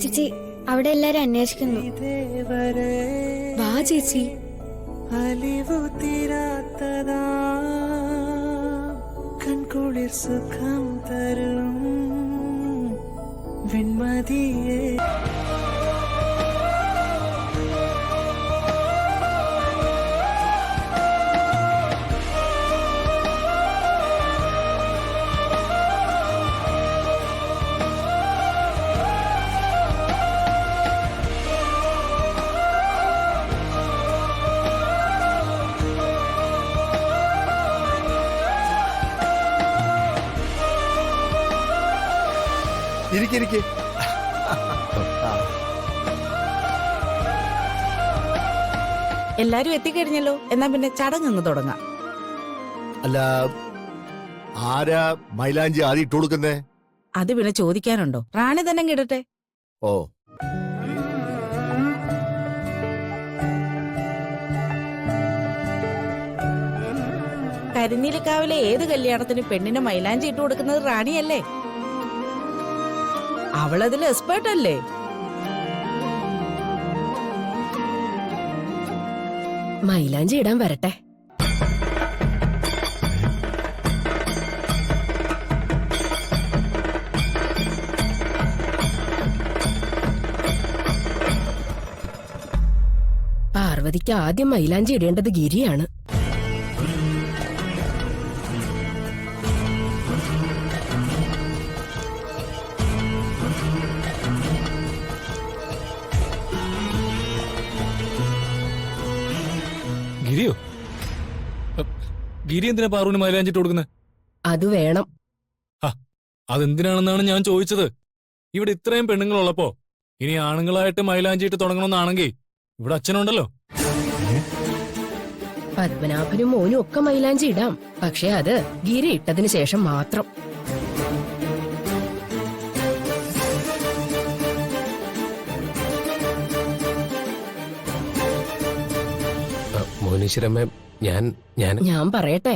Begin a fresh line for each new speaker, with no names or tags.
ചേച്ചി, അവിടെ എല്ലാരും അന്വേഷിക്കുന്നു. വാ ചേച്ചി.
കൺകുളിർ സുഖം തരും വിൺമതിയേ.
ഇരിക്കെ
എല്ലാരും എത്തിക്കഴിഞ്ഞല്ലോ. എന്നാ പിന്നെ ചടങ്ങ് തുടങ്ങാം.
അല്ല, ആരാ മൈലാഞ്ചി ആദ്യം ഇട്ട് കൊടുക്കുന്നേ?
അത് പിന്നെ ചോദിക്കാനുണ്ടോ? റാണി തന്നെ ഇടട്ടെ.
ഓ,
കരിനീലക്കാവിലെ ഏത് കല്യാണത്തിന് പെണ്ണിന് മൈലാഞ്ചി ഇട്ട് കൊടുക്കുന്നത് റാണിയല്ലേ? അവളതിൽ എക്സ്പേർട്ട് അല്ലേ?
മൈലാഞ്ചി ഇടാൻ വരട്ടെ. പാർവതിക്ക് ആദ്യം മൈലാഞ്ചി ഇടേണ്ടത് ഗിരിയാണ്.
ഗിരിയോ? ഗിരി എന്തിനാ പാറുവിന് മൈലാഞ്ചിട്ട് കൊടുക്കുന്നത്?
അത് വേണം.
അതെന്തിനാണെന്നാണ് ഞാൻ ചോദിച്ചത്. ഇവിടെ ഇത്രയും പെണ്ണുങ്ങളുള്ളപ്പോ ഇനി ആണുങ്ങളായിട്ട് മൈലാഞ്ചിട്ട് തുടങ്ങണമെന്നാണെങ്കിൽ ഇവിടെ അച്ഛനുണ്ടല്ലോ.
പത്മനാഭനും മോനും ഒക്കെ മൈലാഞ്ചി ഇടാം. പക്ഷെ അത് ഗിരി ഇട്ടതിന് ശേഷം മാത്രം.
മോനീശ്വരമ്മ, ഞാൻ
പറയട്ടെ.